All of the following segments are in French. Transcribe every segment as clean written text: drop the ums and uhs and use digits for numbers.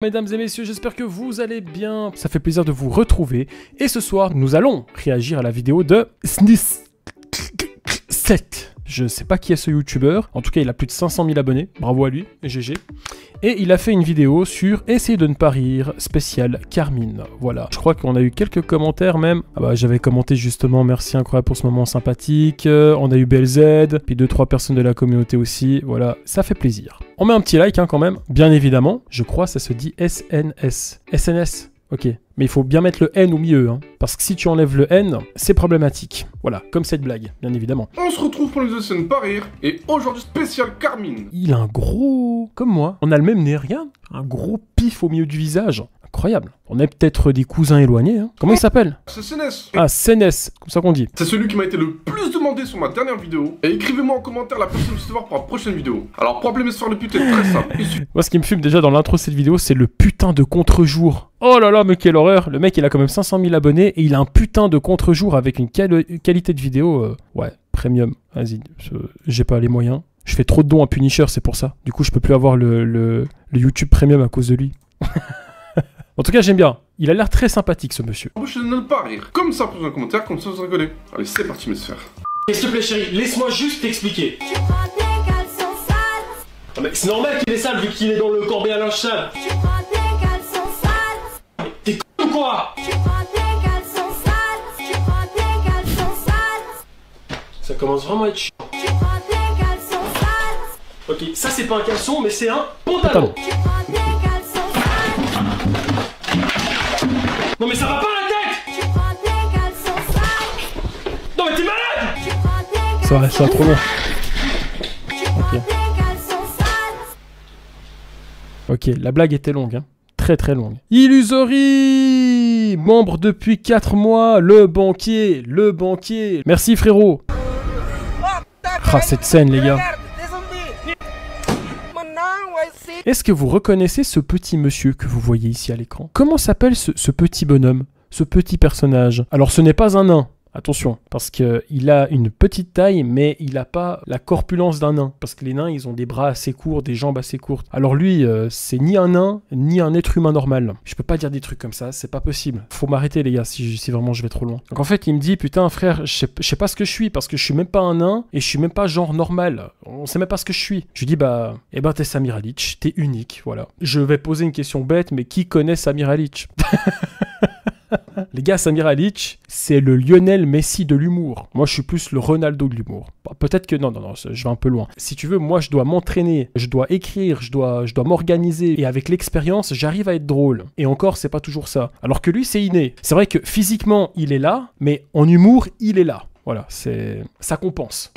Mesdames et messieurs, j'espère que vous allez bien. Ça fait plaisir de vous retrouver. Et ce soir, nous allons réagir à la vidéo de Snis7. Je sais pas qui est ce youtubeur. En tout cas, il a plus de 500 000 abonnés. Bravo à lui, GG. Et il a fait une vidéo sur Essayer de ne pas rire, spécial Carmine. Voilà. Je crois qu'on a eu quelques commentaires même. Ah bah, j'avais commenté justement, merci incroyable pour ce moment sympathique. On a eu BLZ, puis 2-3 personnes de la communauté aussi. Voilà, ça fait plaisir. On met un petit like hein, quand même, bien évidemment. Je crois que ça se dit SNS. SNS. Ok, mais il faut bien mettre le N au milieu, hein, parce que si tu enlèves le N, c'est problématique. Voilà, comme cette blague, bien évidemment. On se retrouve pour les Essayer de ne pas rire, et aujourd'hui spécial Carmine. Il a un gros... comme moi. On a le même nez, regarde. Un gros pif au milieu du visage. Incroyable. On est peut-être des cousins éloignés, hein. Comment il s'appelle? C'est CNS. Ah, CNS, comme ça qu'on dit. C'est celui qui m'a été le plus demandé sur ma dernière vidéo. Et écrivez-moi en commentaire la personne que vous voir pour la prochaine vidéo. Alors, problème se faire le putain est très simple. Moi, ce qui me fume déjà dans l'intro de cette vidéo, c'est le putain de contre-jour. Oh là là, mais quelle horreur. Le mec, il a quand même 500 000 abonnés et il a un putain de contre-jour avec une qualité de vidéo, ouais, premium. Vas-y, j'ai pas les moyens. Je fais trop de dons à Punisher, c'est pour ça. Du coup, je peux plus avoir le YouTube Premium à cause de lui. En tout cas, j'aime bien. Il a l'air très sympathique, ce monsieur. Je ne pas rire. Comme ça, posez un commentaire, comme ça vous rigolez. Allez, c'est parti, mes sphères. S'il te plaît, chérie, laisse-moi juste t'expliquer. Ah, mais c'est normal qu'il est sale vu qu'il est dans le corbeil à linge sale. T'es con ou quoi? Ça commence vraiment à être chiant. Ok, ça c'est pas un caleçon, mais c'est un pantalon. Non mais ça va pas la tête! Non mais t'es malade! Ça va trop long. Ok. Ok, la blague était longue, hein. Très très longue. Illusory! Membre depuis 4 mois, le banquier. Merci frérot. Ah, cette scène les gars. Est-ce que vous reconnaissez ce petit monsieur que vous voyez ici à l'écran? Comment s'appelle ce petit bonhomme? Ce petit personnage? Alors ce n'est pas un nain. Attention, parce qu'il a une petite taille, mais il n'a pas la corpulence d'un nain. Parce que les nains, ils ont des bras assez courts, des jambes assez courtes. Alors lui, c'est ni un nain, ni un être humain normal. Je peux pas dire des trucs comme ça, c'est pas possible. Faut m'arrêter les gars, si vraiment je vais trop loin. Donc en fait, il me dit, putain frère, je sais pas ce que je suis, parce que je suis même pas un nain, et je suis même pas genre normal. On sait même pas ce que je suis. Je lui dis, bah, eh ben t'es Samir Alic, t'es unique, voilà. Je vais poser une question bête, mais qui connaît Samir Alic? Les gars, Samir Alic, c'est le Lionel Messi de l'humour. Moi, je suis plus le Ronaldo de l'humour. Peut-être que... Non, je vais un peu loin. Si tu veux, moi, je dois m'entraîner, je dois écrire, je dois m'organiser. Et avec l'expérience, j'arrive à être drôle. Et encore, c'est pas toujours ça. Alors que lui, c'est inné. C'est vrai que physiquement, il est là, mais en humour, il est là. Voilà, ça compense.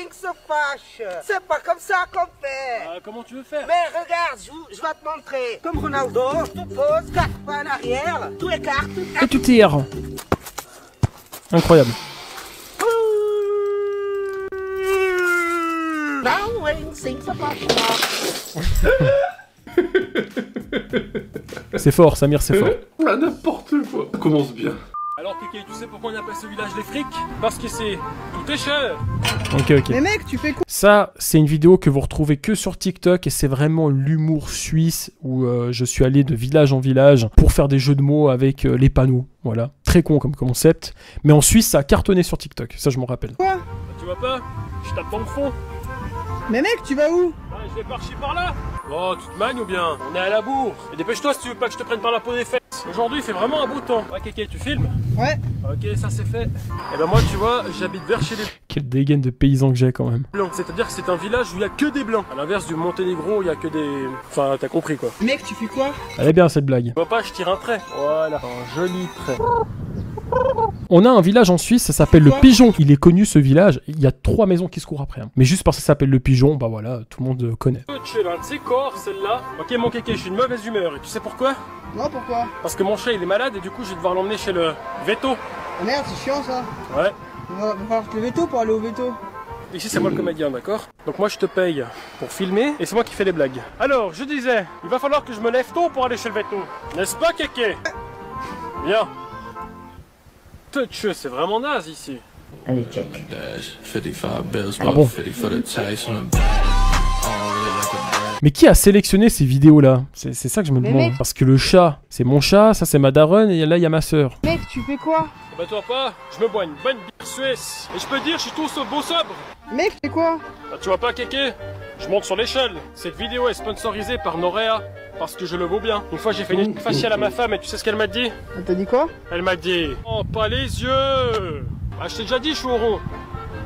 C'est pas comme ça qu'on fait. Comment tu veux faire? Mais regarde, je vais te montrer. Comme Ronaldo, tu poses 4 pas en arrière, tu écartes. Et tu tires. Incroyable. C'est fort, Samir, c'est fort. Ah, n'importe quoi. Ça commence bien. Alors Kéké, tu sais pourquoi on appelle ce village les frics? Parce que c'est... tout est cher. Ok. Mais mec, tu fais quoi? Ça, c'est une vidéo que vous retrouvez que sur TikTok et c'est vraiment l'humour suisse où je suis allé de village en village pour faire des jeux de mots avec les panneaux. Voilà. Très con comme concept. Mais en Suisse, ça a cartonné sur TikTok. Ça, je m'en rappelle. Quoi? Tu vois pas? Je tape dans le fond. Mais mec, tu vas où? Je vais par-ci par-là. Oh, tu te magnes ou bien? On est à la bourre. Et dépêche-toi si tu veux pas que je te prenne par la peau des fesses. Aujourd'hui, il fait vraiment un beau temps. Ouais, Kéké, tu filmes? Ouais. Ok, ça c'est fait. Et ben moi, tu vois, j'habite vers chez les Quelle dégaine de paysan que j'ai quand même. blancs. C'est-à-dire que c'est un village où il y a que des blancs. À l'inverse du Monténégro, où il y a que des... Enfin, t'as compris quoi. Mec, tu fais quoi? Elle est bien cette blague. Tu vois pas, je tire un trait. Voilà, un joli trait. On a un village en Suisse, ça s'appelle le Pigeon. Il est connu ce village, il y a 3 maisons qui se courent après. Hein. Mais juste parce que ça s'appelle le Pigeon, bah voilà, tout le monde connaît. Tu es l'un de ces corps, celle-là. Ok mon Kéké, je suis de mauvaise humeur. Et tu sais pourquoi? Non, pourquoi? Parce que mon chat il est malade et du coup je vais devoir l'emmener chez le veto. Oh merde, c'est chiant ça. Ouais. Il va falloir que le veto pour aller au veto. Ici c'est moi le comédien, d'accord? Donc moi je te paye pour filmer et c'est moi qui fais les blagues. Alors je disais, il va falloir que je me lève tôt pour aller chez le veto. N'est-ce pas Kéké? Bien. C'est vraiment naze ici. Allez, check. Ah bon? Mais qui a sélectionné ces vidéos-là? C'est ça que je me demande. mec. Parce que le chat, c'est mon chat, ça c'est ma daronne, et là il y a ma sœur. Mec, tu fais quoi? Bah toi pas, je me bois une bonne bière suisse. Et je peux te dire, je suis tout beau sobre. Mec, tu fais quoi? Bah, tu vois pas, Kéké? Je monte sur l'échelle. Cette vidéo est sponsorisée par Norea. Parce que je le vaux bien. Une fois, j'ai fait une faciale à ma femme et tu sais ce qu'elle m'a dit? Elle t'a dit quoi? Elle m'a dit: oh, pas les yeux! Bah, je t'ai déjà dit, je suis au rond.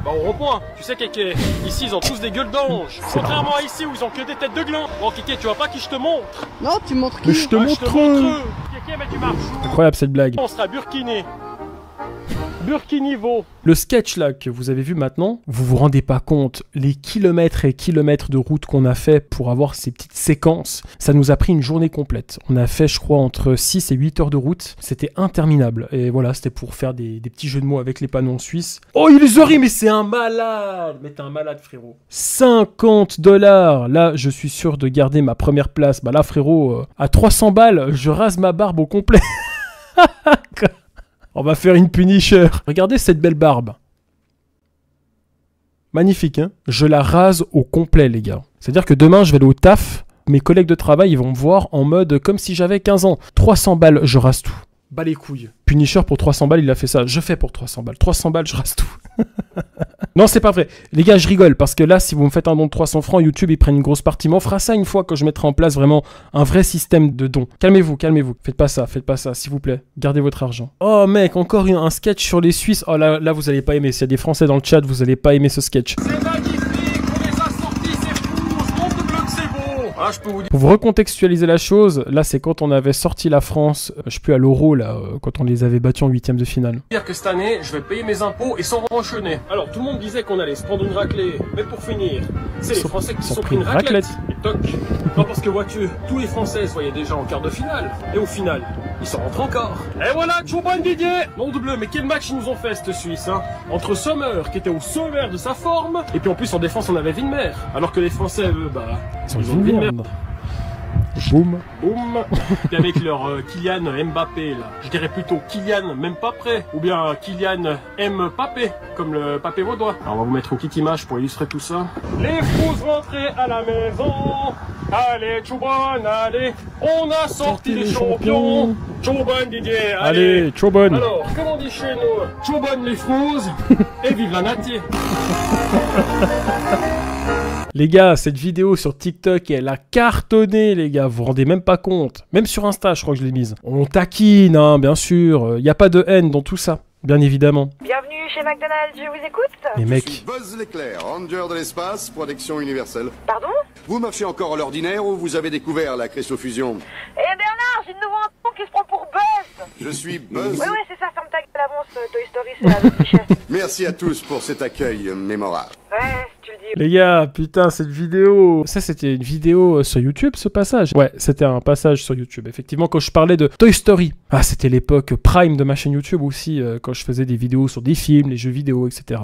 Bah, au rond-point. Tu sais, Kéké, ici, ils ont tous des gueules d'ange. Contrairement à ici où ils ont que des têtes de gland. Bon, Kéké, tu vois pas qui je te montre? Non, tu montres qui? Mais je te Ah, je te montre. montre. Kéké, mais tu marches où? Incroyable cette blague. On sera burkiné. Burkinivo. Le sketch là que vous avez vu maintenant, vous vous rendez pas compte les kilomètres et kilomètres de route qu'on a fait pour avoir ces petites séquences. Ça nous a pris une journée complète. On a fait, je crois, entre 6 et 8 heures de route. C'était interminable. Et voilà, c'était pour faire des petits jeux de mots avec les panneaux en Suisse. Oh, il les aurait, mais c'est un malade! Mais t'es un malade, frérot. 50 $. Là, je suis sûr de garder ma première place. Bah là, frérot, à 300 balles, je rase ma barbe au complet. On va faire une Punisher. Regardez cette belle barbe. Magnifique, hein? Je la rase au complet, les gars. C'est-à-dire que demain, je vais aller au taf. Mes collègues de travail, ils vont me voir en mode comme si j'avais 15 ans. 300 balles, je rase tout. Bas les couilles. Punisher pour 300 balles, il a fait ça. Je fais pour 300 balles. 300 balles, je rase tout. Non, c'est pas vrai. Les gars, je rigole parce que là, si vous me faites un don de 300 francs, YouTube, ils prennent une grosse partie. Mais on fera ça une fois quand je mettrai en place vraiment un vrai système de dons. Calmez-vous, calmez-vous. Faites pas ça, s'il vous plaît. Gardez votre argent. Oh, mec, encore un sketch sur les Suisses. Oh, là, vous allez pas aimer. S'il y a des Français dans le chat, vous allez pas aimer ce sketch. C'est magnifique, on les a sortis, c'est fou, je montre de bleu que c'est beau. Ah, je peux vous dire. Pour vous recontextualiser la chose, là, c'est quand on avait sorti la France, je sais plus à l'Euro, là, quand on les avait battus en 8e de finale. Dire que cette année, je vais payer mes impôts et sans renchaîner. Alors, tout le monde disait qu'on allait se prendre une raclée. Mais pour finir, c'est les Français qui se sont pris une raclette. Et toc. Non, parce que vois-tu, tous les Français se voyaient déjà en quart de finale. Et au final, ils s'en rentrent encore. Et voilà, Choban Didier. Nom de bleu, mais quel match ils nous ont fait, cette Suisse, hein. Entre Sommer, qui était au sommaire de sa forme, et puis en plus, en défense, on avait Winmer. Alors que les Français, eux, bah, ils ont Winmer. Boum. Boum. Et avec leur Kylian Mbappé là. Je dirais plutôt Kylian même pas prêt. Ou bien Kylian M Papé, comme le papé vaudois. Alors on va vous mettre une petite image pour illustrer tout ça. Les fous rentrés à la maison. Allez Choban, allez. On a sorti les champions. Choban Didier, allez. Choban. Alors, comme on dit chez nous, Choban les frouzes. Et vive la natie. Les gars, cette vidéo sur TikTok, elle a cartonné, les gars. Vous vous rendez même pas compte. Même sur Insta, je crois que je l'ai mise. On taquine, hein, bien sûr. Il n'y a pas de haine dans tout ça, bien évidemment. Bienvenue chez McDonald's, je vous écoute. Mais Je mec, suis Buzz l'éclair, ranger de l'espace, protection universelle. Pardon? Vous marchez encore à l'ordinaire ou vous avez découvert la cristoffusion? Eh Bernard, j'ai de nouveau un ton qui se prend pour Buzz. Je suis Buzz. Ouais, c'est ça, ferme ta gueule, avance, Toy Story, c'est la autre cliché. Merci à tous pour cet accueil mémorable. Ouais, si tu le dis. les gars, putain, cette vidéo... Ça, c'était une vidéo sur YouTube, ce passage? Ouais, c'était un passage sur YouTube. Effectivement, quand je parlais de Toy Story. Ah, c'était l'époque prime de ma chaîne YouTube aussi, quand je faisais des vidéos sur des films, les jeux vidéo, etc.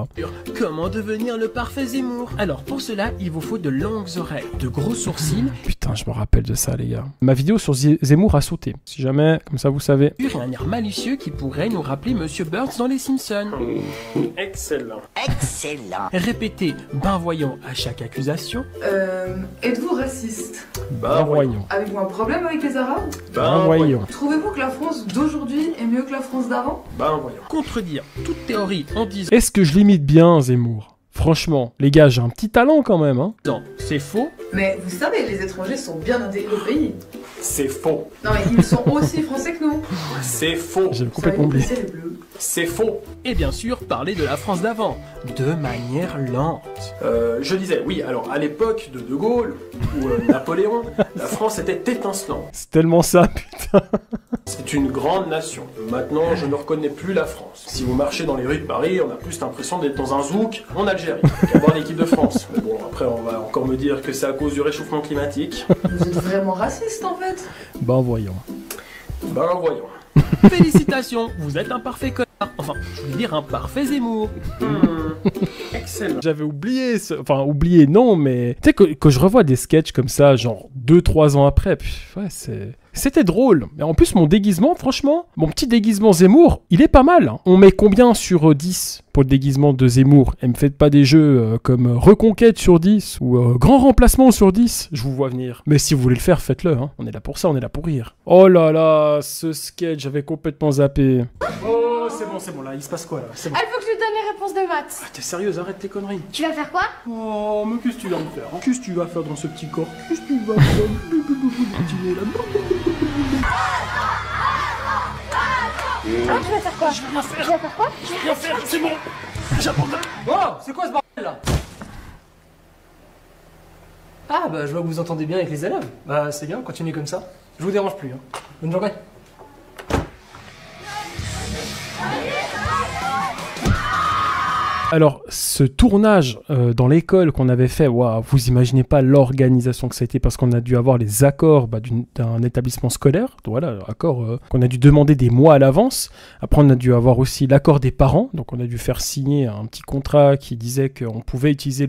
Comment devenir le parfait Zemmour? Alors pour cela, il vous faut de longues oreilles, de gros sourcils, Putain, je me rappelle de ça, les gars. Ma vidéo sur Zemmour a sauté. Si jamais, comme ça, vous savez. et un air malicieux qui pourrait nous rappeler Monsieur Burns dans Les Simpsons. Excellent. Excellent. Répétez ben voyons à chaque accusation. Êtes-vous raciste? Ben voyons. Avez-vous un problème avec les Arabes? Ben voyons. Trouvez-vous que la France d'aujourd'hui est mieux que la France d'avant? Ben voyons. Contredire toute théorie en disant Est-ce que je l'imite bien, Zemmour? Franchement, les gars, j'ai un petit talent quand même, hein. c'est faux. Mais vous savez, les étrangers sont bien intégrés au pays. C'est faux. Non mais ils sont aussi français que nous. C'est faux. J'ai complètement oublié. C'est les bleus. C'est faux. Et bien sûr, parler de la France d'avant, de manière lente. Je disais, oui, alors à l'époque de De Gaulle ou Napoléon, la France était étincelante. C'est tellement ça, putain. C'est une grande nation. Maintenant, je ne reconnais plus la France. Si vous marchez dans les rues de Paris, on a plus l'impression d'être dans un zouk en Algérie qu'à voir l'équipe de France. Mais bon, après, on va encore me dire que c'est à cause du réchauffement climatique. Vous êtes vraiment raciste en fait. Ben voyons. Ben voyons. Félicitations, vous êtes un parfait connard. Enfin, je voulais dire un parfait Zemmour. Excellent. J'avais oublié, enfin oublié non, mais tu sais que je revois des sketchs comme ça, genre 2-3 ans après, puis ouais, c'est C'était drôle. Mais en plus, mon déguisement, franchement, mon petit déguisement Zemmour, il est pas mal. Hein. On met combien sur 10 pour le déguisement de Zemmour? Et me faites pas des jeux comme Reconquête sur 10 ou Grand Remplacement sur 10. Je vous vois venir. Mais si vous voulez le faire, faites-le. Hein. On est là pour ça, on est là pour rire. Oh là là, ce sketch, j'avais complètement zappé. Oh, c'est bon, là, il se passe quoi, là? C'est bon. Elle veut que je lui donne les réponses de maths. Ah, t'es sérieuse, arrête tes conneries. Tu vas faire quoi? Oh, mais qu'est-ce que tu vas me faire hein? Qu'est-ce que tu vas faire dans ce petit corps? Qu'est-ce que tu vas faire? Ah, tu vas faire quoi? Je vais rien faire. Tu vas faire quoi? Je vais rien faire, c'est bon. J'abandonne. Oh, c'est quoi ce bordel là? Ah bah je vois que vous entendez bien avec les élèves. Bah c'est bien, continuez comme ça. Je vous dérange plus. Hein. Bonne journée. Alors, ce tournage dans l'école qu'on avait fait, waouh, vous imaginez pas l'organisation que ça a été parce qu'on a dû avoir les accords d'un établissement scolaire, voilà, accords qu'on a dû demander des mois à l'avance. Après, on a dû avoir aussi l'accord des parents, donc on a dû faire signer un petit contrat qui disait qu'on pouvait utiliser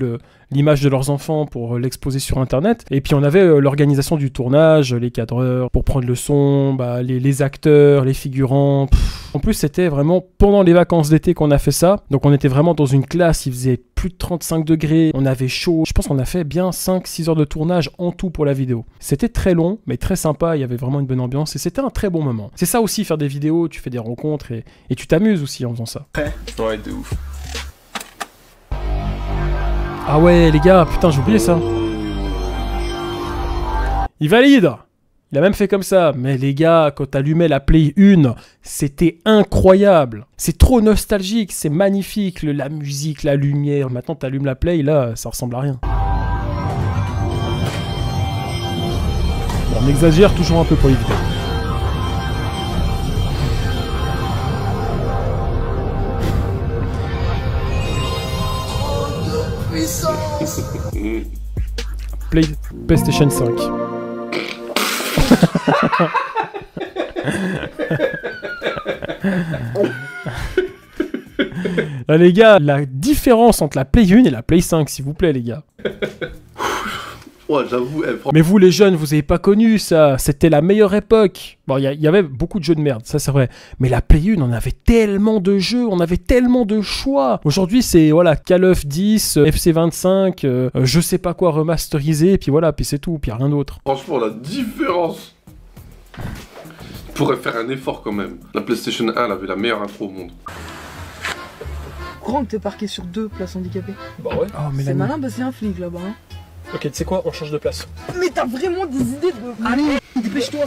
l'image de leurs enfants pour l'exposer sur Internet. Et puis on avait l'organisation du tournage, les cadreurs pour prendre le son, les acteurs, les figurants. En plus, c'était vraiment pendant les vacances d'été qu'on a fait ça. Donc on était vraiment dans une classe, il faisait plus de 35 degrés, on avait chaud. Je pense qu'on a fait bien 5-6 heures de tournage en tout pour la vidéo. C'était très long, mais très sympa, il y avait vraiment une bonne ambiance et c'était un très bon moment. C'est ça aussi, faire des vidéos, tu fais des rencontres et tu t'amuses aussi en faisant ça. Ouais, de ouf. Ah ouais, les gars, putain, j'ai oublié ça. Il valide. Il a même fait comme ça. Mais les gars, quand t'allumais la Play 1, c'était incroyable. C'est trop nostalgique, c'est magnifique. La musique, la lumière. Maintenant, t'allumes la Play, là, ça ressemble à rien. Bon, on exagère toujours un peu pour les vidéos. PlayStation 5. Là, les gars, la différence entre la Play 1 et la Play 5, s'il vous plaît, les gars. Ouais, j'avoue. Mais vous, les jeunes, vous avez pas connu ça. C'était la meilleure époque. Bon, il y avait beaucoup de jeux de merde, ça c'est vrai. Mais la Play 1, on avait tellement de jeux, on avait tellement de choix. Aujourd'hui, c'est voilà, Call of 10, FC25, je sais pas quoi remasterisé, puis voilà, puis c'est tout, puis y a rien d'autre. Franchement, la différence. Il pourrait faire un effort quand même. La PlayStation 1, elle avait la meilleure intro au monde. Courant que t'es parqué sur 2 places handicapées. Bah ouais. Oh, mais C'est malin, bah c'est un flic là-bas. Hein. Ok, tu sais quoi, on change de place. Mais t'as vraiment des idées de... Allez, dépêche-toi.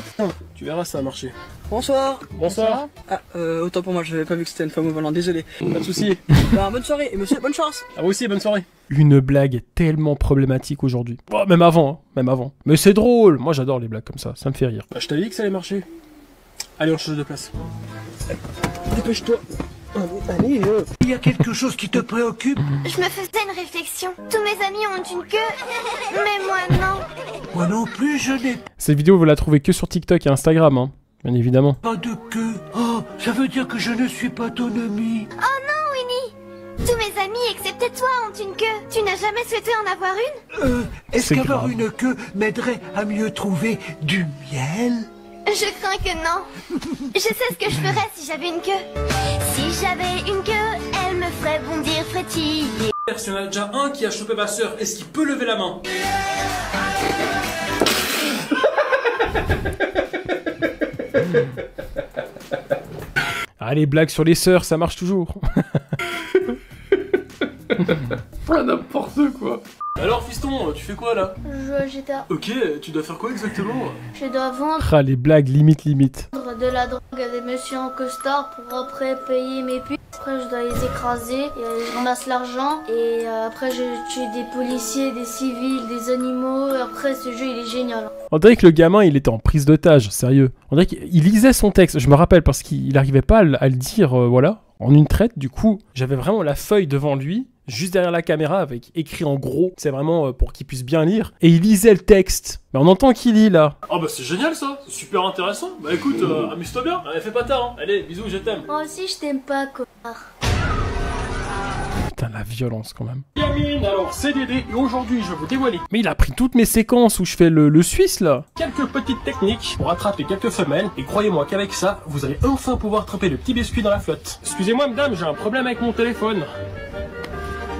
Tu verras, ça a marché. Bonsoir. Bonsoir. Ah, autant pour moi, j'avais pas vu que c'était une femme au volant, désolé. Pas de soucis. Bah, bonne soirée, et monsieur, bonne chance. À vous aussi, bonne soirée. Une blague tellement problématique aujourd'hui. Oh, même avant, hein, même avant. Mais c'est drôle, moi j'adore les blagues comme ça me fait rire. Bah, je t'avais dit que ça allait marcher. Allez, on change de place. Dépêche-toi. Allez, il y a quelque chose qui te préoccupe? Je me faisais une réflexion. Tous mes amis ont une queue, mais moi non. Moi non plus, je n'ai Cette vidéo, vous la trouvez que sur TikTok et Instagram, hein, bien évidemment. pas de queue. Oh, ça veut dire que je ne suis pas ton ami. Oh non, Winnie. Tous mes amis, excepté toi, ont une queue. Tu n'as jamais souhaité en avoir une? Est-ce C'est qu'avoir grave. une queue m'aiderait à mieux trouver du miel? Je crains que non. Je sais ce que je ferais si j'avais une queue. Si j'avais une queue, elle me ferait bondir, frétiller. S'il y en a déjà un qui a chopé ma soeur, est-ce qu'il peut lever la main? Ah, les blagues sur les sœurs, ça marche toujours. Ah, n'importe quoi. Alors fiston, tu fais quoi là? Je joue à GTA. Ok, tu dois faire quoi exactement? Je dois vendre Ah, les blagues limite. de la drogue à des messieurs en costard pour après payer mes putes. Après je dois les écraser, et je ramasse l'argent et après je tue des policiers, des civils, des animaux. Et après ce jeu il est génial. On dirait que le gamin, il était en prise d'otage, sérieux. On dirait qu'il lisait son texte, je me rappelle, parce qu'il arrivait pas à le dire, voilà, en une traite. Du coup, j'avais vraiment la feuille devant lui, juste derrière la caméra, avec écrit en gros. C'est vraiment pour qu'il puisse bien lire. Et il lisait le texte. Mais on entend qu'il lit, là. Ah bah c'est génial ça, c'est super intéressant. Bah écoute, amuse-toi bien, allez fais pas tard hein. Allez, bisous, je t'aime. Moi aussi je t'aime pas, connard. Putain, la violence quand même. Yamine, alors CDD, et aujourd'hui je vais vous dévoiler Mais il a pris toutes mes séquences où je fais le Suisse là. quelques petites techniques pour attraper quelques femelles, et croyez-moi qu'avec ça, vous allez enfin pouvoir tremper le petit biscuit dans la flotte. Excusez-moi madame, j'ai un problème avec mon téléphone.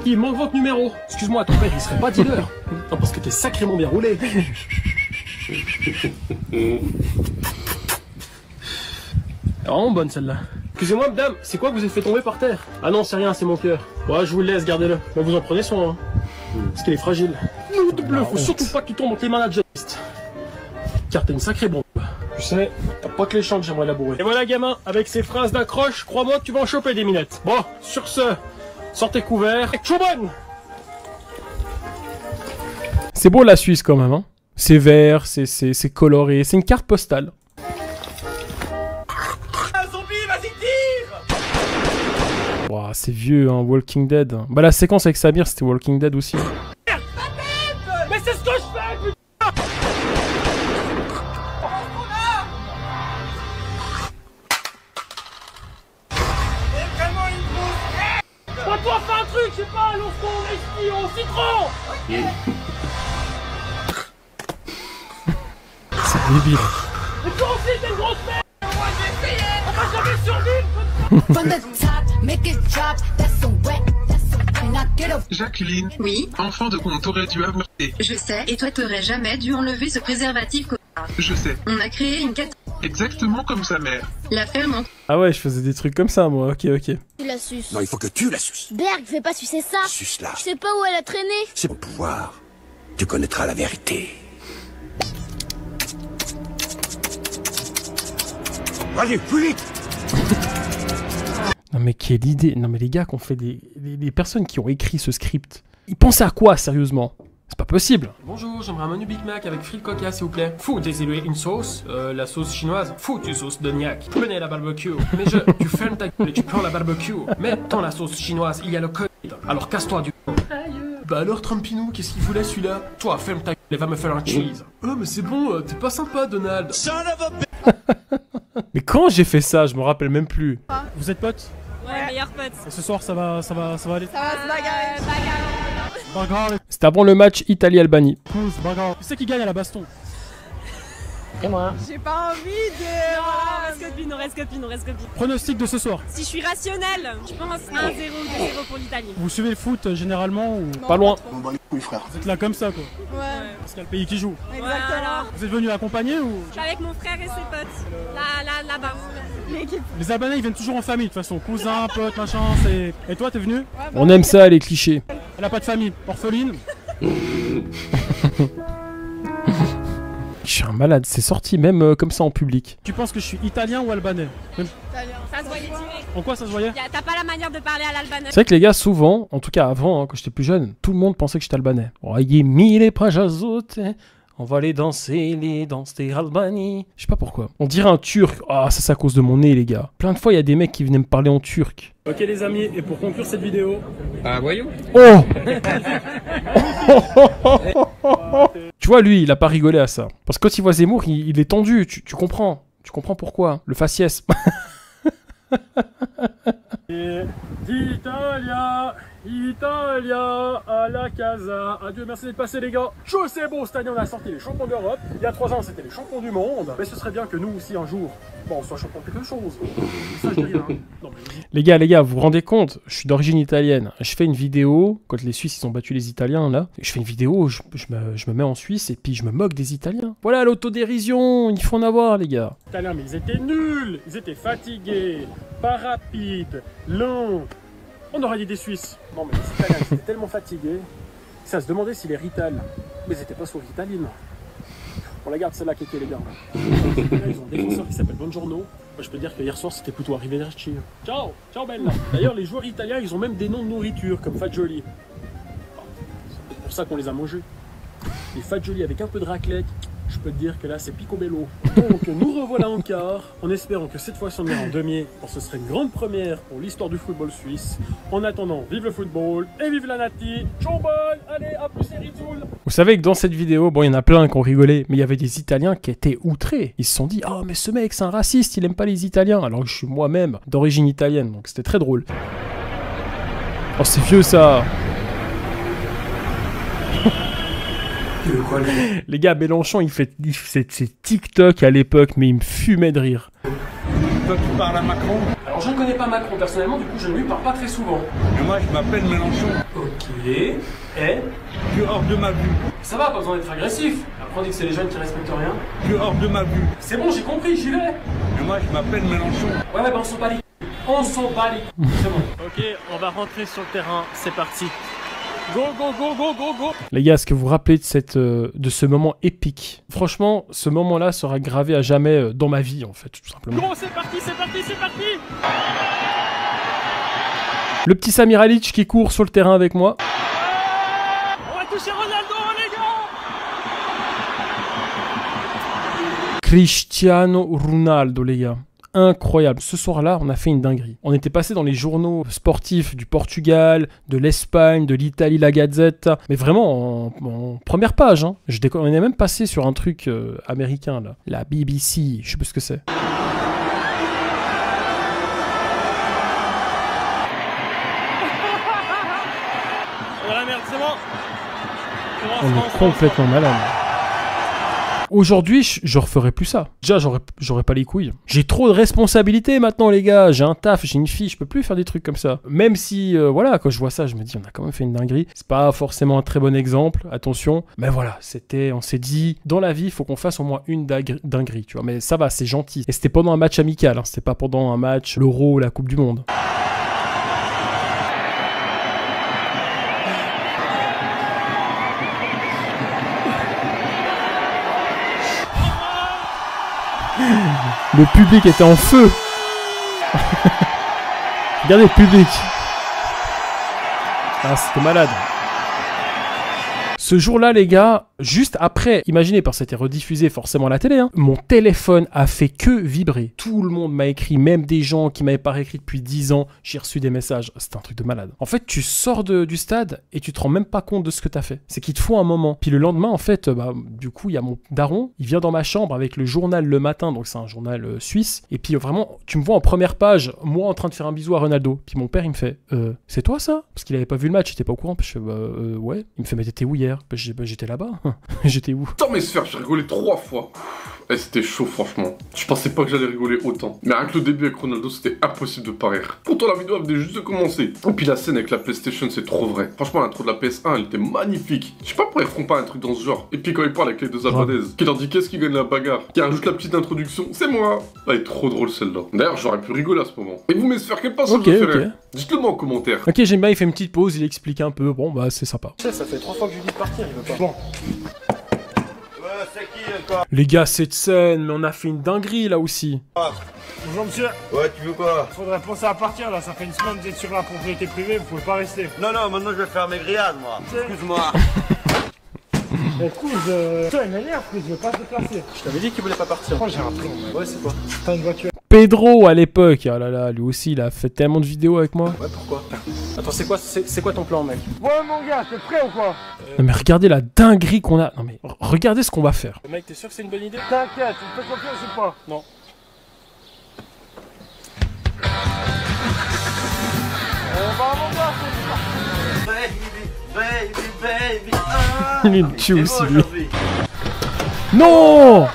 Il manque votre numéro. Excuse-moi, ton père il serait pas dealer. Non, parce que t'es sacrément bien roulé. Vraiment bonne celle-là. Excusez-moi madame, c'est quoi que vous avez fait tomber par terre? Ah non, c'est rien, c'est mon cœur. Ouais, je vous le laisse, gardez-le. Mais vous en prenez soin, hein. Parce qu'il est fragile. Non, te bleu, faut surtout pas qu'il tombe entre les mains de car t'es une sacrée bombe. Tu sais, t'as pas que les champs que j'aimerais labourer. Et voilà gamin, avec ces phrases d'accroche, crois-moi que tu vas en choper des minettes. Bon, sur ce, sortez couverts. Et Choubonne! C'est beau la Suisse quand même, hein. C'est vert, c'est coloré, c'est une carte postale. Un zombie, vas-y tire! Wow, c'est vieux, hein, Walking Dead. Bah la séquence avec Samir, c'était Walking Dead aussi. Mais c'est ce que je fais, putain! Toi, fais un truc, je sais pas, l'ourson, l'esti, au citron! C'est débile. Mais toi aussi, t'es une grosse merde! Moi, j'ai essayé! On va jamais survivre! Jacqueline. Oui. Enfant de con, t'aurais dû avorter. Je sais, et toi t'aurais jamais dû enlever ce préservatif connard. Je sais. On a créé une catastrophe. Exactement comme sa mère. La ferme en... Ah ouais, je faisais des trucs comme ça moi, ok. Tu la suces. Non, il faut que tu la suces. Berg, fais pas sucer ça. Suce-la. Je sais pas où elle a traîné. C'est mon pouvoir. Tu connaîtras la vérité. Allez, plus vite! Non mais quelle idée. Non mais les gars qui ont fait les personnes qui ont écrit ce script, ils pensaient à quoi sérieusement? C'est pas possible. Bonjour, j'aimerais un menu Big Mac avec frites coca s'il vous plaît. Faut désiluer une sauce, la sauce chinoise. Faut une sauce de gnac. Prenez la barbecue. Mais tu fermes ta gueule et tu prends la barbecue. Mais dans la sauce chinoise, il y a le Covid. Alors casse-toi du con. Bah alors Trumpinou, qu'est-ce qu'il voulait celui-là? Toi, ferme ta gueule et va me faire un cheese. Oh mais c'est bon, t'es pas sympa Donald. Mais quand j'ai fait ça, je me rappelle même plus. Vous êtes potes? Ouais, meilleur pote. Et ce soir, ça va aller? Ça va se bagarrer. C'était avant le match Italie-Albanie. Qui c'est qui gagne à la baston? Et moi. J'ai pas envie de... On reste copine. Pronostic de ce soir? Si je suis rationnel, je pense 1-0 ou 2-0 pour l'Italie. Vous suivez le foot généralement ou... Non, pas loin. On bat les couilles, frère. Vous êtes là comme ça quoi? Ouais. Parce qu'il y a le pays qui joue. Exactement. Vous êtes venu accompagner ou? Je suis avec mon frère et ses potes. Là-bas. L'équipe. Les Albanais ils viennent toujours en famille de toute façon. Cousins, potes, machin, c'est... Et toi t'es venu? On aime ça les clichés. Elle a pas de famille, orpheline? Je suis un malade, c'est sorti même comme ça en public. Tu penses que je suis italien ou albanais? Italien. Ça se voyait tiré. En quoi ça se voyait? T'as pas la manière de parler à l'albanais. C'est vrai que les gars, souvent, en tout cas avant, hein, quand j'étais plus jeune, tout le monde pensait que j'étais albanais. Voyez mille prajazote, on va aller danser les danses des Albanie. Je sais pas pourquoi. On dirait un turc. Ah, ça c'est à cause de mon nez, les gars. Plein de fois, il y a des mecs qui venaient me parler en turc. Ok les amis, et pour conclure cette vidéo... Ah voyons. Oh. Tu vois, lui, il a pas rigolé à ça. Parce que quand il voit Zemmour, il est tendu, tu comprends. Tu comprends pourquoi. Le faciès. Italia, à la casa. Adieu, merci d'être passé les gars. C'est beau, cette année on a sorti les champions d'Europe. Il y a 3 ans c'était les champions du monde. Mais ce serait bien que nous aussi un jour, bon, on soit champions de quelque chose. Ça je dis rien. Non, mais... Les gars, vous vous rendez compte? Je suis d'origine italienne. Je fais une vidéo, quand les Suisses ils ont battu les Italiens là. Je fais une vidéo, je me mets en Suisse et puis je me moque des Italiens. Voilà l'autodérision, il faut en avoir les gars. Les Italiens, mais ils étaient nuls. Ils étaient fatigués, pas rapides, lents. On aurait dit des Suisses. Non mais les Italiens ils étaient tellement fatigués, ça se demandait si les Rital, mais ils étaient pas sur Ritaline. On la garde celle-là, kéké les gars. Ils ont un défenseur qui s'appelle Bongiorno. Moi je peux dire que hier soir c'était plutôt Arrivederci. Ciao, ciao belle. D'ailleurs les joueurs italiens ils ont même des noms de nourriture comme Fagioli. C'est pour ça qu'on les a mangés. Les Fagioli avec un peu de raclette. Je peux te dire que là c'est picobello. Donc nous revoilà encore, en espérant que cette fois-ci on ira en demi. Ce serait une grande première pour l'histoire du football suisse. En attendant, vive le football et vive la Nati. Ciao ball, allez à plus et Rizoul. Vous savez que dans cette vidéo, bon il y en a plein qui ont rigolé, mais il y avait des Italiens qui étaient outrés. Ils se sont dit, oh mais ce mec c'est un raciste, il aime pas les Italiens. Alors que je suis moi-même d'origine italienne, donc c'était très drôle. Oh, c'est vieux ça. Les gars, Mélenchon, il fait ses TikTok à l'époque, mais il me fumait de rire. Toi, tu parles à Macron? Alors, je ne connais pas Macron personnellement, du coup, je ne lui parle pas très souvent. Et moi, je m'appelle Mélenchon. Ok. Et tu es hors de ma vue. ça va, pas besoin d'être agressif. Après, on dit que c'est les jeunes qui respectent rien. Tu es hors de ma vue. C'est bon, j'ai compris, j'y vais. Et moi, je m'appelle Mélenchon. Ouais, bah, on s'en bat les... On s'en bat les... C'est bon. Ok, on va rentrer sur le terrain, c'est parti. Go, go, go, go, go, go. Les gars, est-ce que vous vous rappelez de ce moment épique? Franchement, ce moment-là sera gravé à jamais dans ma vie, en fait, tout simplement. Go, c'est parti, c'est parti, c'est parti. Le petit Samir Alic qui court sur le terrain avec moi. On va toucher Ronaldo, les gars. Cristiano Ronaldo, les gars. Incroyable. Ce soir-là, on a fait une dinguerie. On était passé dans les journaux sportifs du Portugal, de l'Espagne, de l'Italie, la Gazette. Mais vraiment en première page. Hein. On est même passé sur un truc américain, là. La BBC, je sais pas ce que c'est. Voilà, merde, c'est bon. On est complètement malade. Aujourd'hui, je referais plus ça. Déjà, j'aurais pas les couilles. J'ai trop de responsabilités maintenant, les gars. J'ai un taf, j'ai une fille, je peux plus faire des trucs comme ça. Même si, voilà, quand je vois ça, je me dis, on a quand même fait une dinguerie. C'est pas forcément un très bon exemple, attention. Mais voilà, on s'est dit, dans la vie, il faut qu'on fasse au moins une dinguerie, tu vois. Mais ça va, c'est gentil. Et c'était pendant un match amical, hein. C'était pas pendant un match, l'Euro ou la Coupe du Monde. Le public était en feu. Regardez le public. Ah, c'était malade. Ce jour-là, les gars, juste après, imaginez, parce que c'était rediffusé forcément à la télé, hein, mon téléphone a fait que vibrer. Tout le monde m'a écrit, même des gens qui m'avaient pas réécrit depuis 10 ans, j'ai reçu des messages. C'était un truc de malade. En fait, tu sors du stade et tu te rends même pas compte de ce que t'as fait. C'est qu'il te faut un moment. Puis le lendemain, en fait, du coup, il y a mon daron, il vient dans ma chambre avec le journal Le Matin, donc c'est un journal suisse. Et puis vraiment, tu me vois en première page, moi en train de faire un bisou à Ronaldo. Puis mon père, il me fait, c'est toi ça? Parce qu'il avait pas vu le match, il était pas au courant. Puis je fais, ouais. Il me fait, mais t'étais où hier? J'étais là-bas. J'étais où? Putain, mes sphères, j'ai rigolé 3 fois. Et c'était chaud, franchement. Je pensais pas que j'allais rigoler autant. Mais avec le début avec Ronaldo, c'était impossible de pas rire. Pourtant, la vidéo venait juste de commencer. Et puis la scène avec la PlayStation, c'est trop vrai. Franchement, l'intro de la PS1, elle était magnifique. Je sais pas pourquoi ils feront pas un truc dans ce genre. Et puis quand ils parlent avec les deux japonaises, qui leur dit qu'est-ce qui gagne la bagarre, qui rajoute la petite introduction, c'est moi. Elle est trop drôle celle-là. D'ailleurs, j'aurais pu rigoler à ce moment. Et vous, mes sphères, quel passage vous préférez? Dites-le moi en commentaire. Ok, j'aime bien, il fait une petite pause, il explique un peu. Bon, bah, c'est sympa. Ça fait 3 fois que je lui dis de partir, il veut pas. Bon. Les gars, cette scène, mais on a fait une dinguerie là aussi. Bonjour monsieur. Ouais, tu veux quoi? Faudrait penser à partir là, ça fait une semaine que vous êtes sur la propriété privée, vous pouvez pas rester. Non, maintenant je vais faire mes grillades, moi. Excuse-moi. Écoute, toi il m'énerve, je veux pas te déplacer. Je t'avais dit qu'il voulait pas partir. Oh, j'ai un truc. Ouais, c'est quoi? T'as une voiture. Pedro à l'époque, ah là là, lui aussi il a fait tellement de vidéos avec moi. Ouais, pourquoi? Attends, c'est quoi ton plan, mec? Ouais mon gars, t'es prêt ou quoi? Non mais regardez la dinguerie qu'on a. Non mais regardez ce qu'on va faire. Mec, t'es sûr que c'est une bonne idée? T'inquiète, tu me fais confiance ou pas? Non. On va mon gars, Il me tue aussi lui. Non!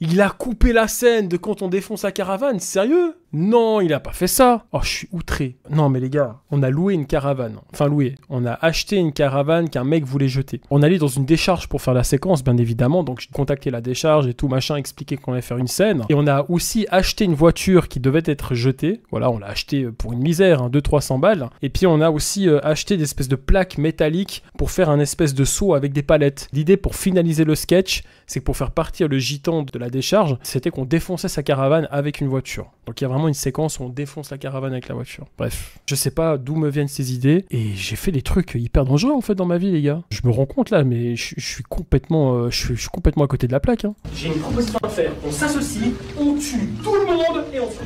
Il a coupé la scène de quand on défonce sa caravane, sérieux? Non, il a pas fait ça. Oh, je suis outré. Non, mais les gars, on a loué une caravane. Enfin, on a acheté une caravane qu'un mec voulait jeter. On allait dans une décharge pour faire la séquence, bien évidemment. Donc, j'ai contacté la décharge et tout, machin, expliqué qu'on allait faire une scène. Et on a aussi acheté une voiture qui devait être jetée. Voilà, on l'a acheté pour une misère, hein, 200-300 balles. Et puis, on a aussi acheté des espèces de plaques métalliques pour faire un espèce de seau avec des palettes. L'idée pour finaliser le sketch, c'est que pour faire partir le gitan de la décharge, c'était qu'on défonçait sa caravane avec une voiture. Donc, il y a vraiment une séquence où on défonce la caravane avec la voiture. Bref, je sais pas d'où me viennent ces idées et j'ai fait des trucs hyper dangereux en fait dans ma vie, les gars. Je me rends compte là, mais je suis complètement, je suis complètement à côté de la plaque. Hein. J'ai une proposition à faire. On s'associe, on tue tout le monde et on fait.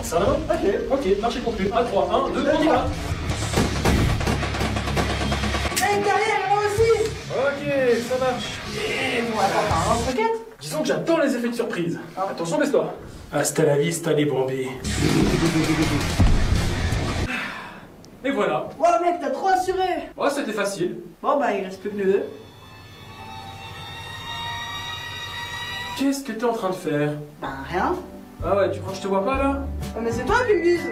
Ça va? Ok, marché conclu. À 3, 1, 2, on y va. Hey, derrière, moi aussi. Ok, ça marche. Et bon, attends, un paquet. Disons que j'adore les effets de surprise. Attention, baisse-toi. Hasta la vista, les brebis. Et voilà. Ouais mec, t'as trop assuré. Ouais, c'était facile. Bon bah il reste plus que deux. Qu'est-ce que t'es en train de faire? Bah rien. Ah ouais, tu crois que je te vois pas là? Oh, mais c'est toi qui me vise.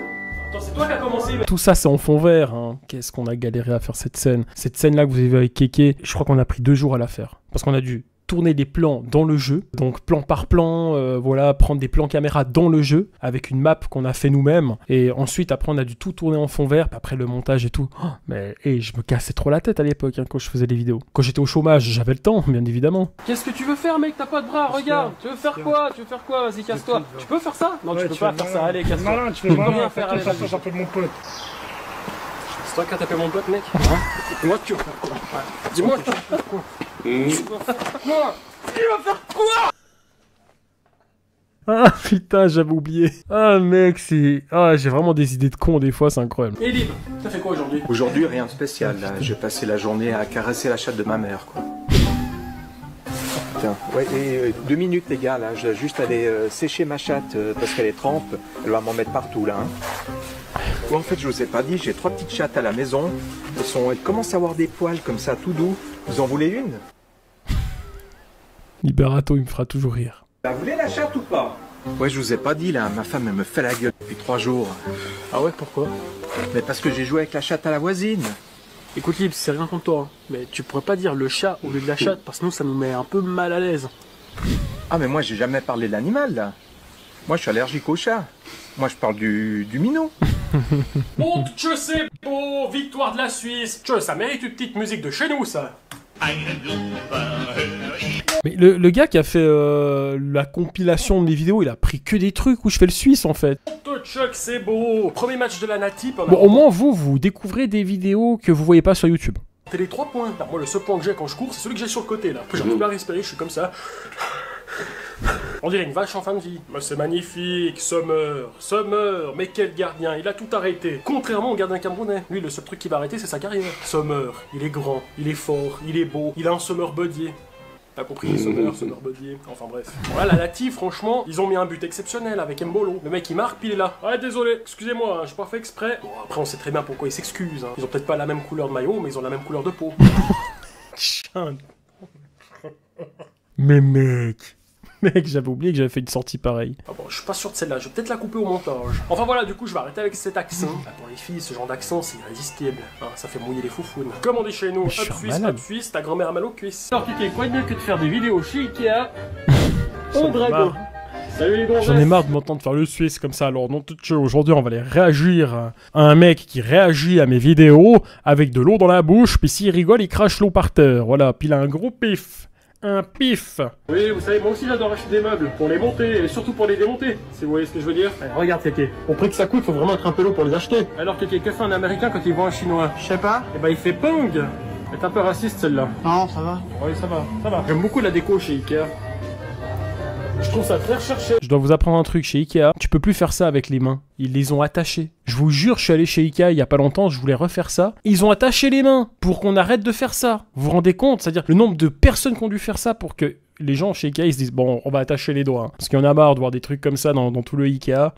Attends, c'est toi qui as commencé. Tout ça, c'est en fond vert. Hein. Qu'est-ce qu'on a galéré à faire cette scène. Cette scène-là que vous avez vue avec Kéké, je crois qu'on a pris 2 jours à la faire. Parce qu'on a dû tourner des plans dans le jeu. Donc plan par plan, voilà, prendre des plans caméra dans le jeu, avec une map qu'on a fait nous-mêmes. Et ensuite, après, on a dû tout tourner en fond vert. Puis après, le montage et tout. Oh, mais je me cassais trop la tête à l'époque, hein, quand je faisais les vidéos. Quand j'étais au chômage, j'avais le temps, bien évidemment. Qu'est-ce que tu veux faire, mec? T'as pas de bras, regarde. Tu veux faire quoi? Tu veux faire quoi? Vas-y, casse-toi. Tu peux faire ça? Non, tu peux pas faire ça. Allez, casse-toi. Non, tu peux rien faire. Allez, vas-y. J'appelle mon pote. C'est toi qui as tapé mon pote, mec? Dis-moi que tu veux faire quoi? Dis-moi que tu veux faire quoi? Tu vas faire quoi? Tu vas faire quoi? Ah putain, j'avais oublié. Ah mec, c'est... Ah, j'ai vraiment des idées de con des fois, c'est incroyable. Et Lib, t'as fait quoi aujourd'hui? Aujourd'hui, rien de spécial. Là. J'ai passé la journée à caresser la chatte de ma mère, quoi. Putain, ouais, et 2 minutes, les gars, là. Je dois juste aller sécher ma chatte parce qu'elle est trempe. Elle va m'en mettre partout, là. Hein. Ouais, en fait, je vous ai pas dit, j'ai 3 petites chattes à la maison. Elles commencent à avoir des poils comme ça, tout doux. Vous en voulez une? Liberato, il me fera toujours rire. Vous voulez la chatte ou pas? Ouais, je vous ai pas dit, là. Ma femme, elle me fait la gueule depuis 3 jours. Ah ouais, pourquoi? Mais parce que j'ai joué avec la chatte à la voisine. Écoute, Lib, c'est rien contre toi, hein. Mais tu pourrais pas dire le chat au lieu de la chatte, parce que nous, ça nous met un peu mal à l'aise. Ah, mais moi, j'ai jamais parlé de l'animal, là. Moi, je suis allergique au chat. Moi, je parle du minot. Bon, je sais, beau, victoire de la Suisse. Ça mérite une petite musique de chez nous, ça. Mais le gars qui a fait la compilation de mes vidéos, il a pris que des trucs où je fais le Suisse en fait. Chuck, c'est beau. Premier match de la Nati. Bon, au moins vous découvrez des vidéos que vous voyez pas sur YouTube. T'as les 3 points. Moi, le seul point que j'ai quand je cours, c'est celui que j'ai sur le côté là. Après, j'arrive pas à respirer, je suis comme ça. On dirait une vache en fin de vie. Mais c'est magnifique, Sommer, mais quel gardien, il a tout arrêté. Contrairement au gardien camerounais. Lui, le seul truc qui va arrêter, c'est sa carrière. Sommer, il est grand, il est fort, il est beau, il a un Sommer Bodier. T'as compris, Sommer Bodier. Enfin bref. Voilà, la Nati, franchement, ils ont mis un but exceptionnel avec Mbolo. Le mec, il marque, puis il est là. Ouais, désolé, excusez-moi, j'ai pas fait exprès. Bon, après, on sait très bien pourquoi ils s'excusent. Hein. Ils ont peut-être pas la même couleur de maillot, mais ils ont la même couleur de peau. Mais mec... Mec, j'avais oublié que j'avais fait une sortie pareille. Ah bon, je suis pas sûr de celle-là, je vais peut-être la couper au montage. Enfin voilà, du coup, je vais arrêter avec cet accent. Pour les filles, ce genre d'accent, c'est irrésistible. Hein, ça fait mouiller les foufounes. Comme on dit chez nous, hop Suisse, ta grand-mère a mal aux cuisses. Alors, Kiki, quoi de mieux que de faire des vidéos chez Ikea au dragon. Salut les gros. J'en ai marre de m'entendre faire le Suisse comme ça, alors non, aujourd'hui on va aller réagir à un mec qui réagit à mes vidéos avec de l'eau dans la bouche, puis s'il rigole, il crache l'eau par terre. Voilà, puis il a un gros pif. Un pif. Oui, vous savez, moi aussi j'adore acheter des meubles, pour les monter, et surtout pour les démonter, si vous voyez ce que je veux dire. Allez, regarde Kéké, au prix que ça coûte, faut vraiment être un peu lourd pour les acheter. Alors Kéké, que fait un américain quand il voit un chinois? Je sais pas. Eh ben il fait pong. Elle est un peu raciste celle-là. Non, ça va. Oui, ça va. J'aime beaucoup la déco chez Ikea. Je trouve ça très recherché. Je dois vous apprendre un truc chez Ikea. Tu peux plus faire ça avec les mains. Ils les ont attachés. Je vous jure, je suis allé chez Ikea il y a pas longtemps, je voulais refaire ça. Ils ont attaché les mains pour qu'on arrête de faire ça. Vous vous rendez compte? C'est-à-dire le nombre de personnes qui ont dû faire ça pour que les gens chez Ikea ils se disent bon, on va attacher les doigts. Hein. Parce qu'il y en a marre de voir des trucs comme ça dans tout le Ikea.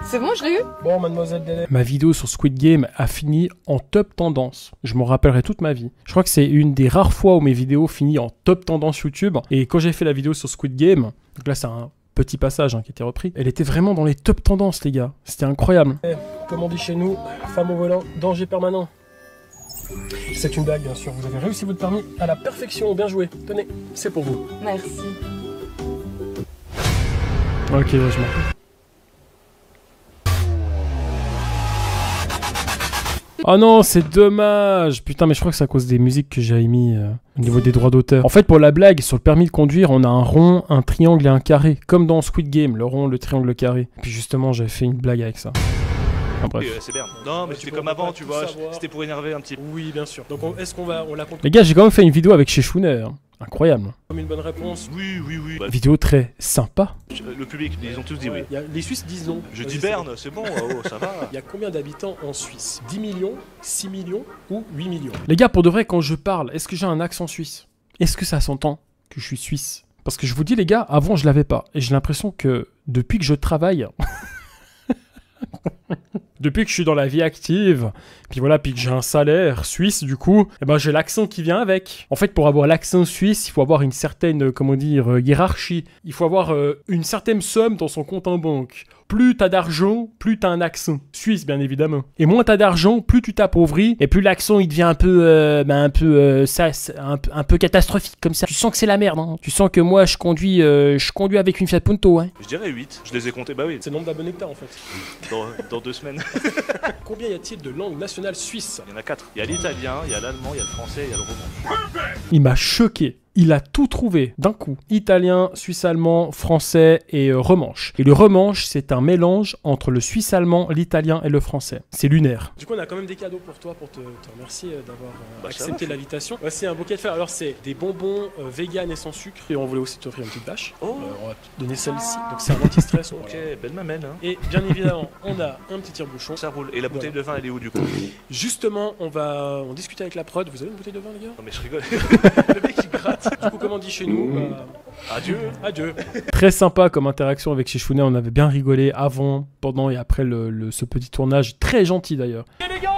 C'est bon, je l'ai eu? Bon, mademoiselle Dele. Ma vidéo sur Squid Game a fini en top tendance. Je m'en rappellerai toute ma vie. Je crois que c'est une des rares fois où mes vidéos finissent en top tendance YouTube. Et quand j'ai fait la vidéo sur Squid Game, donc là c'est un petit passage hein, qui était repris, elle était vraiment dans les top tendances les gars. C'était incroyable. Comme on dit chez nous, femme au volant, danger permanent. C'est une blague bien sûr, vous avez réussi votre permis à la perfection, bien joué. Tenez, c'est pour vous. Merci. Ok, ouais, je m'en... Oh non, c'est dommage. Putain, mais je crois que c'est à cause des musiques que j'ai mis au niveau des droits d'auteur. En fait, pour la blague, sur le permis de conduire, on a un rond, un triangle et un carré. Comme dans Squid Game, le rond, le triangle, le carré. Et puis justement, j'avais fait une blague avec ça. Enfin, bref. C'est bien. Non, mais c'était comme avant, tu vois. C'était pour énerver un petit peu. Oui, bien sûr. Donc, est-ce qu'on la compte? Les gars, j'ai quand même fait une vidéo avec chez Schooner. Incroyable. Comme une bonne réponse. Oui. Bah, vidéo très sympa. Le public, ils ont tous dit oui. Les Suisses disent non. Je dis Berne, c'est bon, oh, ça va. Il y a combien d'habitants en Suisse? 10 millions, 6 millions ou 8 millions? Les gars, pour de vrai, quand je parle, est-ce que j'ai un accent suisse? Est-ce que ça s'entend que je suis suisse? Parce que je vous dis, les gars, avant, je l'avais pas. Et j'ai l'impression que depuis que je travaille... Depuis que je suis dans la vie active, puis voilà, puis que j'ai un salaire suisse du coup, eh ben j'ai l'accent qui vient avec. En fait, pour avoir l'accent suisse, il faut avoir une certaine, comment dire, hiérarchie. Il faut avoir une certaine somme dans son compte en banque. Plus t'as d'argent, plus t'as un accent. Suisse, bien évidemment. Et moins t'as d'argent, plus tu t'appauvris, et plus l'accent il devient un peu catastrophique comme ça. Tu sens que c'est la merde, hein. Tu sens que moi je conduis avec une Fiat Punto, hein. Je dirais 8, je les ai comptés, bah oui. C'est le nombre d'abonnés que t'as en fait. Dans 2 semaines. Combien y a-t-il de langues nationales suisses? Il y en a 4. Il y a l'italien, il y a l'allemand, il y a le français, il y a le roman. Il m'a choqué. Il a tout trouvé d'un coup. Italien, suisse-allemand, français et romanche. Et le romanche, c'est un mélange entre le suisse-allemand, l'italien et le français. C'est lunaire. Du coup, on a quand même des cadeaux pour toi, pour te remercier d'avoir accepté l'invitation. Voici un bouquet de fleurs. Alors, c'est des bonbons vegan et sans sucre. Et on voulait aussi t'offrir une petite bâche. On va te donner celle-ci. Donc, c'est un anti-stress. Ok, voilà. Belle mamelle. Hein. Et bien évidemment, on a un petit tire-bouchon. Ça roule. Et la bouteille de vin, elle est où du coup? Justement, on discute avec la prod. Vous avez une bouteille de vin, les gars? Non, mais je rigole. Le mec, il gratte. Du coup, comment on dit chez nous, adieu, adieu. Très sympa comme interaction avec Shifune, on avait bien rigolé avant, pendant et après ce petit tournage, très gentil d'ailleurs. Et les gars,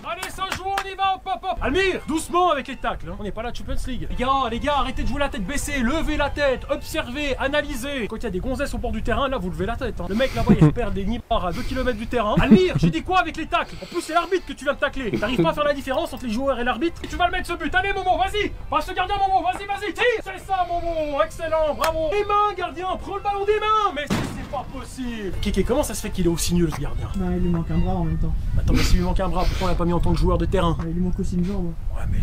allez ça joue, on y va, hop hop hop. Almir, doucement avec les tacles, hein. On n'est pas là Champions League. Les gars, arrêtez de jouer la tête baissée, levez la tête, observez, analysez. Quand il y a des gonzesses au bord du terrain, là vous levez la tête, hein. Le mec là-bas il repère des nibards à 2 km du terrain. Almir, j'ai dit quoi avec les tacles? En plus c'est l'arbitre que tu viens de tacler. T'arrives pas à faire la différence entre les joueurs et l'arbitre? Tu vas le mettre ce but, allez Momo, vas-y. Passe le gardien Momo, vas-y, tire. C'est ça Momo, excellent, bravo. Des mains gardien, prends le ballon des mains. Mais c'est pas possible. Kéké, comment ça se fait qu'il est aussi nul ce gardien? Bah il lui manque un bras en même temps. Attends, mais s'il lui manque un bras, pourquoi on l'a pas mis en tant que joueur de terrain? Il lui manque aussi une jambe. Ouais mais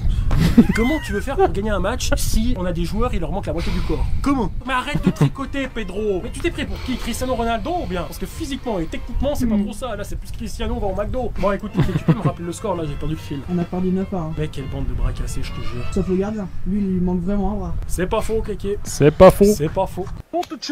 comment tu veux faire pour gagner un match si on a des joueurs, il leur manque la moitié du corps? Comment? Mais arrête de tricoter Pedro. Mais tu t'es pris pour qui? Cristiano Ronaldo ou bien? Parce que physiquement et techniquement c'est pas trop ça. Là c'est plus Cristiano va au McDo. Bon écoute, tu peux me rappeler le score là, j'ai perdu le fil. On a perdu 9 à 1. Mec, quelle bande de bras cassés, je te jure. Sauf le gardien. Lui il lui manque vraiment un bras. C'est pas faux Kéké. C'est pas faux. C'est pas faux.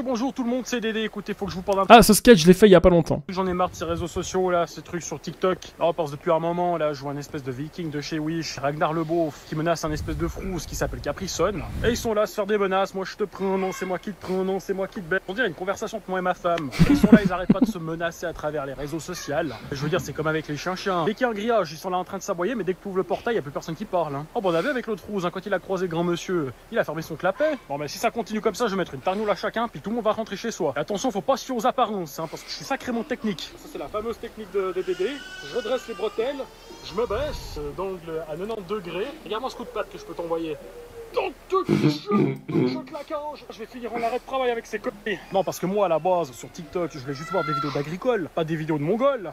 Bonjour tout le monde, c'est Dédé. Écoutez, faut que je vous parle un peu. Ah, ce sketch je l'ai fait il y a pas longtemps. J'en ai marre de ces réseaux sociaux là, ces trucs sur TikTok. Alors parce depuis un moment là, je vois un espèce de viking de chez Wish, Ragnar le Beauf, qui menace un espèce de frousse qui s'appelle Capricone. Et ils sont là à se faire des menaces, moi je te prends, non c'est moi qui te prends, non c'est moi qui te baisse. On dirait une conversation entre moi et ma femme. Ils sont là, ils arrêtent pas de se menacer à travers les réseaux sociaux. Je veux dire, c'est comme avec les chiens. Dès qu'il y a un grillage, ils sont là en train de s'aboyer, mais dès que tu ouvres le portail, y a plus personne qui parle. Hein. Oh bon, on avait avec l'autre frousse, hein, quand il a croisé grand monsieur, il a fermé son clapet. Bon mais si ça continue comme ça, je vais mettre une tarnoule à chacun, puis tout le monde va rentrer chez soi. Et attention, faut pas se fier aux apparences, hein, parce que je suis sacrément technique. Ça c'est la fameuse technique de Dédé. Je redresse les bretelles, je me baisse d'angle à 90 degrés. Regarde-moi ce coup de patte que je peux t'envoyer. Je claquage. Je vais finir en arrêt de travail avec ces conneries. Non, parce que moi à la base sur TikTok, je voulais juste voir des vidéos d'agricoles, pas des vidéos de mongols.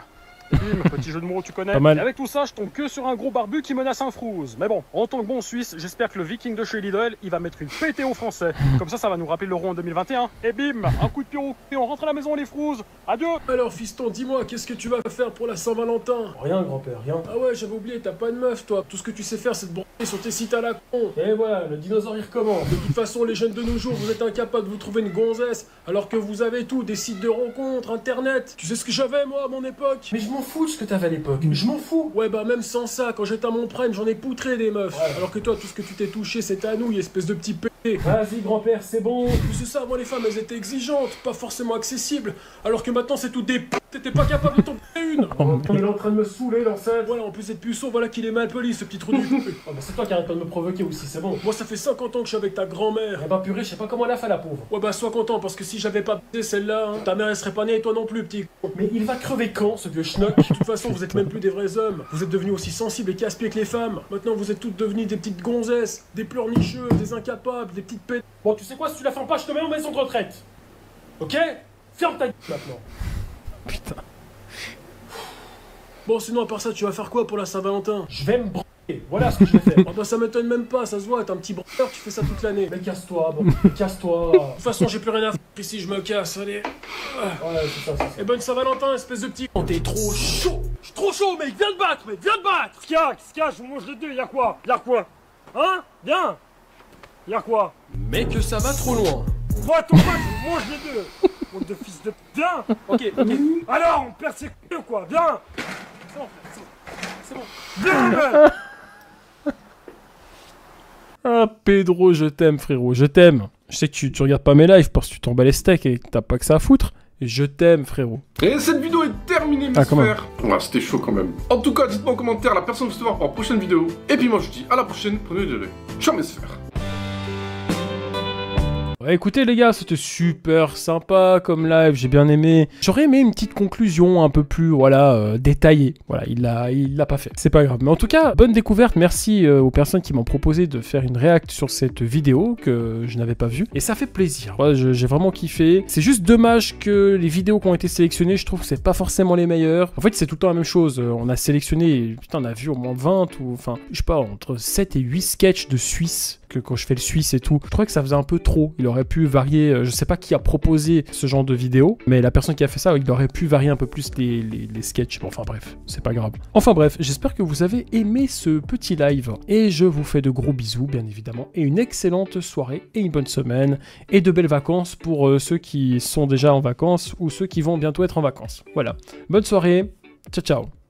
Bim, petit jeu de mots, tu connais. Et avec tout ça, je tombe que sur un gros barbu qui menace un frouze. Mais bon, en tant que bon Suisse, j'espère que le viking de chez Lidl, il va mettre une pété aux Français. Comme ça va nous rappeler l'euro en 2021. Et bim, un coup de pied au cul, on rentre à la maison les frouzes. Adieu. Alors fiston, dis-moi, qu'est-ce que tu vas faire pour la Saint-Valentin? Rien grand-père, rien. Ah ouais, j'avais oublié, t'as pas de meuf toi. Tout ce que tu sais faire, c'est de branler sur tes sites à la con. Et voilà, le dinosaure il recommence. De toute façon, les jeunes de nos jours, vous êtes incapables de vous trouver une gonzesse, alors que vous avez tout, des sites de rencontres, internet. Tu sais ce que j'avais moi à mon époque? Mais je m'en fous de ce que t'avais à l'époque. Mais je m'en fous. Ouais bah même sans ça, quand j'étais à mon prime, j'en ai poutré des meufs. Ouais. Alors que toi, tout ce que tu t'es touché, c'est à nous, espèce de petit p***. Vas-y grand-père, c'est bon. C'est ça, moi les femmes, elles étaient exigeantes, pas forcément accessibles. Alors que maintenant, c'est tout des p***. T'étais pas capable de t'en une. Il est en train de me saouler, l'ancêtre. Voilà, en plus cette puceau, voilà qu'il est mal poli, ce petit trou du cul. Oh bah c'est toi qui arrête pas de me provoquer aussi, c'est bon. Moi ça fait 50 ans que je suis avec ta grand-mère. Eh bah purée, je sais pas comment elle a fait la pauvre. Ouais bah sois content, parce que si j'avais pas baisé celle-là, hein, ta mère elle serait pas née et toi non plus, petit. Mais il va crever quand, ce vieux schnock? De toute façon, vous êtes même plus des vrais hommes. Vous êtes devenus aussi sensibles et casse-pieds que les femmes. Maintenant, vous êtes toutes devenues des petites gonzesses, des pleurnicheuses, des incapables, des petites pètes. Bon, tu sais quoi, si tu la fermes pas, je te mets en maison de retraite. Ok? Ferme ta gueule maintenant. Putain. Bon, sinon, à part ça, tu vas faire quoi pour la Saint-Valentin? Je vais me branler. Voilà ce que je vais faire. Ah bah, ça m'étonne même pas, ça se voit, t'es un petit branleur, tu fais ça toute l'année. Mais casse-toi, bon, casse-toi. De toute façon, j'ai plus rien à faire ici, je me casse, allez. Ouais, c'est ça, c'est ça. Et bonne Saint-Valentin, espèce de petit. Oh, t'es trop chaud. Je suis trop chaud, mec, viens te battre, mec, viens te battre. Qu'est-ce qu'il y a, je vous mange les deux, y'a quoi? Hein? Viens. Y'a quoi? Mais que ça va trop loin. Va ton bac, je vous mange les deux. Bande de fils de... Viens. Ok. Alors, on perd ses couilles ou quoi? Viens. C'est bon. Viens. Ah, Pedro, je t'aime, frérot, je t'aime. Je sais que tu regardes pas mes lives parce que tu t'en bats les steaks et que t'as pas que ça à foutre. Je t'aime, frérot. Et cette vidéo est terminée. terminé mes sphères. Ouais, c'était chaud quand même. En tout cas, dites-moi en commentaire la personne que vous voir pour la prochaine vidéo. Et puis moi je vous dis à la prochaine, prenez le relais. Ciao mes sphères. Ouais, écoutez les gars, c'était super sympa comme live, j'ai bien aimé. J'aurais aimé une petite conclusion un peu plus, voilà, détaillée. Voilà, il l'a pas fait. C'est pas grave. Mais en tout cas, bonne découverte. Merci aux personnes qui m'ont proposé de faire une réact sur cette vidéo que je n'avais pas vue. Et ça fait plaisir. Ouais, j'ai vraiment kiffé. C'est juste dommage que les vidéos qui ont été sélectionnées, je trouve que c'est pas forcément les meilleures. En fait, c'est tout le temps la même chose. On a sélectionné, putain, on a vu au moins 20 ou, enfin, je sais pas, entre 7 et 8 sketchs de Suisse. Que quand je fais le Suisse et tout, je trouvais que ça faisait un peu trop. Il aurait pu varier, je sais pas qui a proposé ce genre de vidéo, mais la personne qui a fait ça, il aurait pu varier un peu plus les sketchs. Bon, enfin bref, c'est pas grave. Enfin bref, j'espère que vous avez aimé ce petit live, et je vous fais de gros bisous, bien évidemment, et une excellente soirée, et une bonne semaine, et de belles vacances pour ceux qui sont déjà en vacances, ou ceux qui vont bientôt être en vacances. Voilà, bonne soirée, ciao ciao.